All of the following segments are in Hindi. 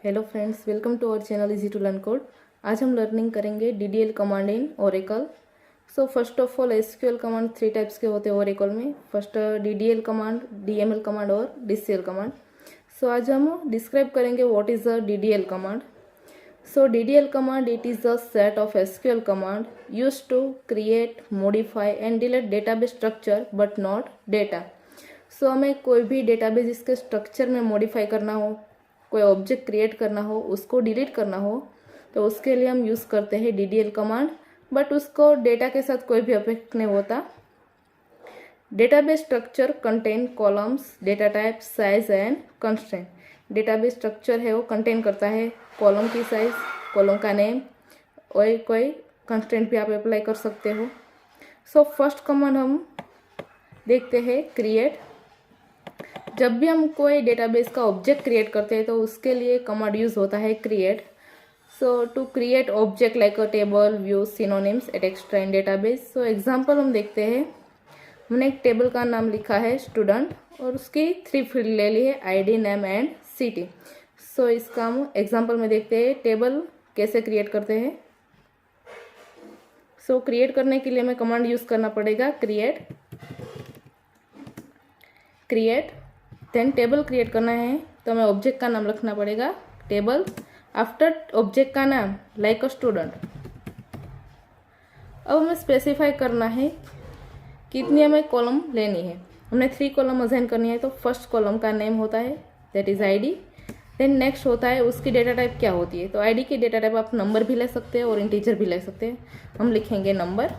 Hello friends, welcome to our channel easy to learn code. आज हम लर्निंग करेंगे DDL command in Oracle. So first of all SQL command 3 types के होते हैं ओरेकल में। First DDL command, DML command और डीसीएल कमांड। सो आज हम डिस्क्राइब करेंगे what is a DDL command. So DDL command, it is a set of SQL command used to create, modify and delete database structure but not data. So हमें कोई भी डेटाबेस इसके स्ट्रक्चर में मॉडिफाई करना हो, कोई ऑब्जेक्ट क्रिएट करना हो, उसको डिलीट करना हो, तो उसके लिए हम यूज़ करते हैं DDL कमांड। बट उसको डेटा के साथ कोई भी अफेक्ट नहीं होता। Database structure contain columns, data type, size and constraint. Database structure है वो कंटेन करता है कॉलम की साइज, कॉलम का नेम और कोई कंस्ट्रेंट भी आप अप्लाई कर सकते हो। सो फर्स्ट कमांड हम देखते हैं क्रिएट। जब भी हम कोई डेटाबेस का ऑब्जेक्ट क्रिएट करते हैं तो उसके लिए कमांड यूज़ होता है create. So to create object like a table, view, synonyms etcetera in database. So example हम देखते हैं। हमने एक टेबल का नाम लिखा है स्टूडेंट और उसकी 3 फील्ड ले ली है, आईडी, नेम एंड सिटी। सो इसका हम एग्जांपल में देखते हैं टेबल कैसे क्रिएट करते हैं। सो क्रिएट करने के लिए हमें कमांड यूज़ करना पड़ेगा क्रिएट। देन टेबल क्रिएट करना है तो हमें ऑब्जेक्ट का नाम रखना पड़ेगा टेबल। आफ्टर ऑब्जेक्ट का नाम लाइक अ स्टूडेंट। अब हमें स्पेसिफाई करना है कितनी हमें कॉलम लेनी है। हमने 3 कॉलम असाइन करनी है तो फर्स्ट कॉलम का नेम होता है, that is ID. Then next होता है उसकी डेटा टाइप क्या होती है। तो आईडी की डेटा टाइप आप नंबर भी ले सकते हैं और इंटीजर भी ले सकते हैं। हम लिखेंगे नंबर।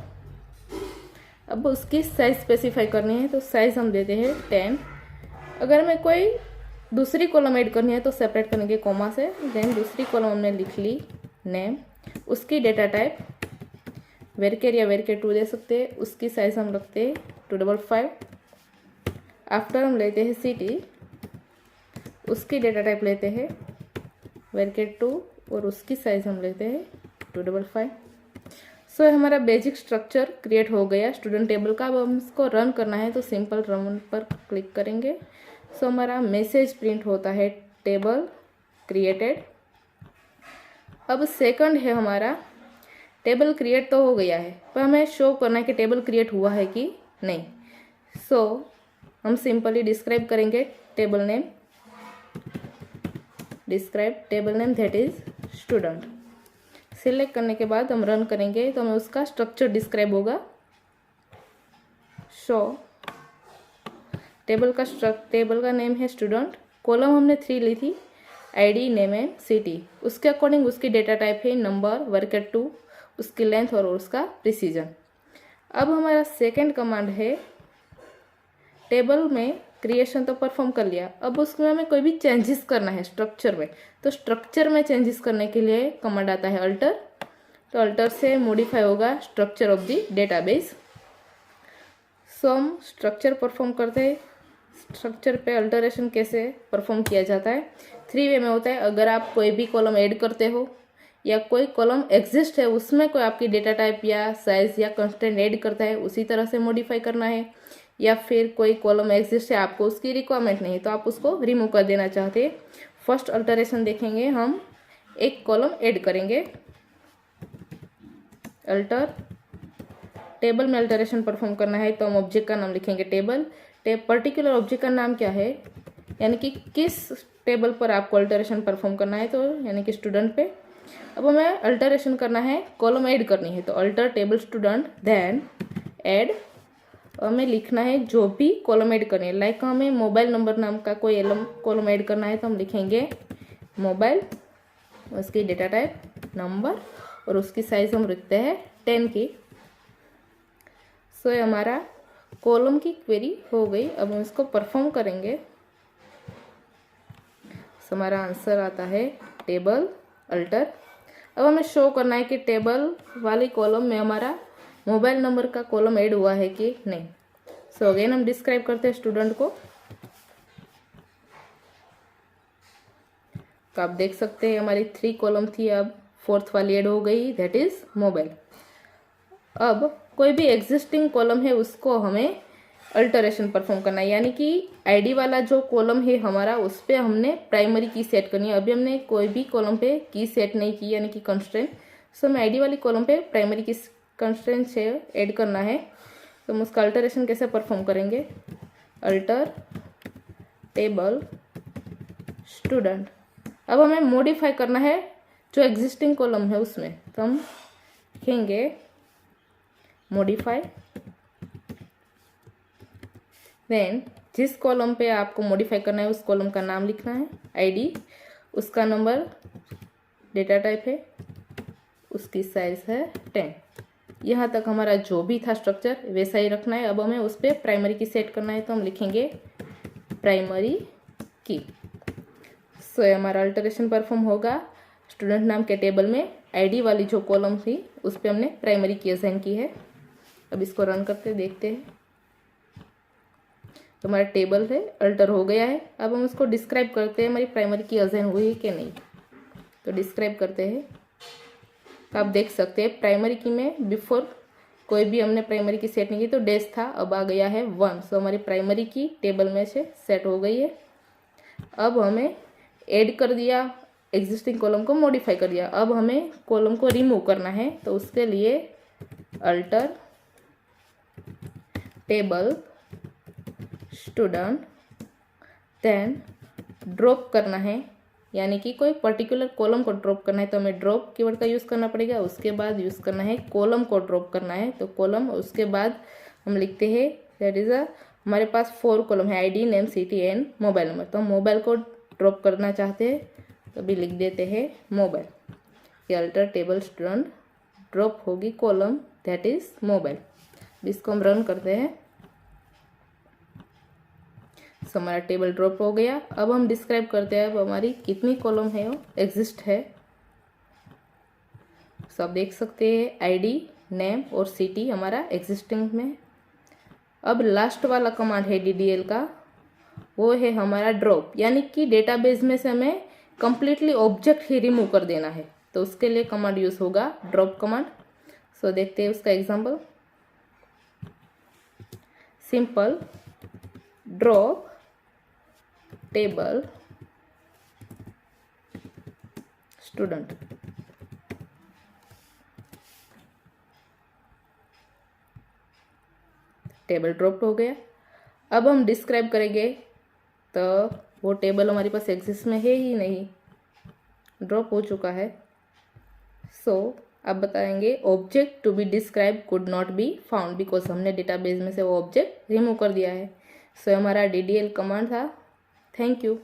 अब उसकी साइज स्पेसिफाई करनी है तो साइज हम देते हैं 10। अगर हमें कोई दूसरी कॉलम ऐड करनी है तो सेपरेट करेंगे कॉमा से। देन दूसरी कॉलम हमने लिख ली नेम, उसकी डेटा टाइप वेरकेर या वेरकेर 2 दे सकते हैं। उसकी साइज हम रखते हैं 255। आफ्टर हम लेते हैं सिटी, उसकी डेटा टाइप लेते हैं वेरकेर 2 और उसकी साइज हम लेते हैं 255। सो हमारा बेसिक स्ट्रक्चर क्रिएट हो गया स्टूडेंट टेबल का। अब हम इसको रन करना है तो सिंपल रन पर क्लिक करेंगे। सो हमारा मैसेज प्रिंट होता है टेबल क्रिएटेड। अब सेकंड है हमारा टेबल क्रिएट तो हो गया है पर हमें शो करना है कि टेबल क्रिएट हुआ है कि नहीं। सो हम सिंपली डिस्क्राइब करेंगे table name, describe table name that is student. Select करने के बाद हम रन करेंगे तो हमें उसका स्ट्रक्चर डिस्क्राइब होगा। शो टेबल का नेम है स्टूडेंट। कॉलम हमने 3 ली थी, आईडी, नेम एंड सिटी। उसके अकॉर्डिंग उसकी डेटा टाइप है नंबर, वर्कर 2, उसकी लेंथ और उसका प्रिसीजन। अब हमारा सेकंड कमांड है टेबल में क्रिएशन तो परफॉर्म कर लिया। अब उसमें हमें कोई भी चेंजेस करना है स्ट्रक्चर में। तो स्ट्रक्चर में चेंजेस करने के लिए कमांड आता है अल्टर। तो अल्टर से मॉडिफाई होगा स्ट्रक्चर ऑफ द डेटाबेस। सो हम स्ट्रक्चर परफॉर्म करते हैं। स्ट्रक्चर पे अल्टरेशन कैसे परफॉर्म किया जाता है 3 वे में होता है। अगर आप कोई भी कॉलम ऐड करते हो या कोई कॉलम एग्जिस्ट है उसमें कोई आपकी डेटा टाइप या साइज या कंस्टेंट ऐड करता है, उसी तरह से मॉडिफाई करना है। या फिर कोई कॉलम एग्जिस्ट है, आपको उसकी रिक्वायरमेंट नहीं तो आप उसको रिमूव कर देना चाहते हैं। फर्स्ट अल्टरेशन देखेंगे, हम एक कॉलम ऐड करेंगे। अल्टर टेबल में अल्टरेशन परफॉर्म करना है तो हम ऑब्जेक्ट का नाम लिखेंगे टेबल। पर्टिकुलर ऑब्जेक्ट का नाम क्या है, यानी कि किस टेबल पर आपको अल्टरेशन परफॉर्म करना है, तो यानी कि स्टूडेंट पे। अब हमें अल्टरेशन करना है, कॉलम ऐड करनी है तो alter table student, then add. हमें लिखना है जो भी कॉलम ऐड करनी है। लाइक हमें मोबाइल नंबर नाम का कोई कॉलम ऐड करना है तो हम लिखेंगे मोबाइल, उसकी डेटा टाइप नंबर और उसकी साइज हम रखते हैं 10 की। सो ये हमारा कॉलम की क्वेरी हो गई। अब हम इसको परफॉर्म करेंगे। सो हमारा आंसर आता है टेबल अल्टर। अब हमें शो करना है कि टेबल वाली कॉलम में हमारा मोबाइल नंबर का कॉलम ऐड हुआ है कि नहीं। सो अगेन हम डिस्क्राइब करते हैं स्टूडेंट को। तो आप देख सकते हैं हमारी 3 कॉलम थी, अब 4th वाली ऐड हो गई, दैट इज मोबाइल। अब कोई भी एग्जिस्टिंग कॉलम है उसको हमें अल्टरेशन परफॉर्म करना है, यानी कि आईडी वाला जो कॉलम है हमारा उस पर हमने प्राइमरी की सेट करनी है। अभी हमने कोई भी कॉलम पे की सेट नहीं की, यानी कि कंस्ट्रेंट। सो हमें आईडी वाली कॉलम पे प्राइमरी की कंस्ट्रेंट से ऐड करना है। तो हम उसका अल्टरेशन कैसे परफॉर्म करेंगे, अल्टर टेबल स्टूडेंट। अब हमें मॉडिफाई करना है जो एग्जिस्टिंग कॉलम है उसमें, तो हम लिखेंगे मॉडिफाई। देन जिस कॉलम पे आपको मॉडिफाई करना है उस कॉलम का नाम लिखना है, आईडी, उसका नंबर, डेटा टाइप है, उसकी साइज है 10। यहाँ तक हमारा जो भी था स्ट्रक्चर वैसा ही रखना है। अब हमें उस पर प्राइमरी की सेट करना है, तो हम लिखेंगे प्राइमरी की। सो हमारा अल्टरेशन परफॉर्म होगा। स्टूडेंट नाम के टेबल में आईडी वाली जो कॉलम थी उस पर हमने प्राइमरी की असाइन की है। अब इसको रन करके देखते हैं, तो हमारा टेबल है अल्टर हो गया है। अब हम उसको डिस्क्राइब करते हैं हमारी प्राइमरी की असाइन हुई है कि नहीं। तो डिस्क्राइब करते हैं, तो आप देख सकते हैं प्राइमरी की में बिफोर कोई भी हमने प्राइमरी की सेट नहीं की तो डैश था, अब आ गया है 1। सो हमारी प्राइमरी की टेबल में से सेट हो गई है। अब हमें ऐड कर दिया, एग्जिस्टिंग कॉलम को मॉडिफाई कर दिया। अब हमें कॉलम को रिमूव करना है, तो उसके लिए alter table student, then drop करना है, यानी कि कोई पर्टिकुलर कॉलम को ड्रॉप करना है तो हमें ड्रॉप कीवर्ड का यूज़ करना पड़ेगा। उसके बाद यूज़ करना है कॉलम को ड्रॉप करना है, तो कॉलम, उसके बाद हम लिखते हैं दैट इज़ हमारे पास 4 कॉलम है, ID, name, city and mobile number. तो हम मोबाइल को ड्रॉप करना चाहते हैं तो अभी लिख देते हैं मोबाइल। ये अल्टर टेबल स्टूडेंट ड्रॉप होगी कॉलम दैट इज़ मोबाइल। इसको हम रन करते हैं। सो हमारा टेबल ड्रॉप हो गया। अब हम डिस्क्राइब करते हैं अब हमारी कितनी कॉलम है वो एग्जिस्ट है। सो आप देख सकते हैं आईडी, नेम और सिटी हमारा एग्जिस्टिंग में। अब लास्ट वाला कमांड है डीडीएल का, वो है हमारा ड्रॉप, यानी कि डेटाबेस में से हमें कंप्लीटली ऑब्जेक्ट ही रिमूव कर देना है। तो उसके लिए कमांड यूज होगा ड्रॉप कमांड। सो देखते हैं उसका example, simple drop table student. Table drop हो गया। अब हम डिस्क्राइब करेंगे तो वो टेबल हमारे पास एग्जिस्ट में है ही नहीं, ड्रॉप हो चुका है। सो अब बताएंगे object to be describe could not be found, because हमने डेटाबेस में से वो ऑब्जेक्ट रिमूव कर दिया है। सो हमारा डीडीएल कमांड था। Thank you.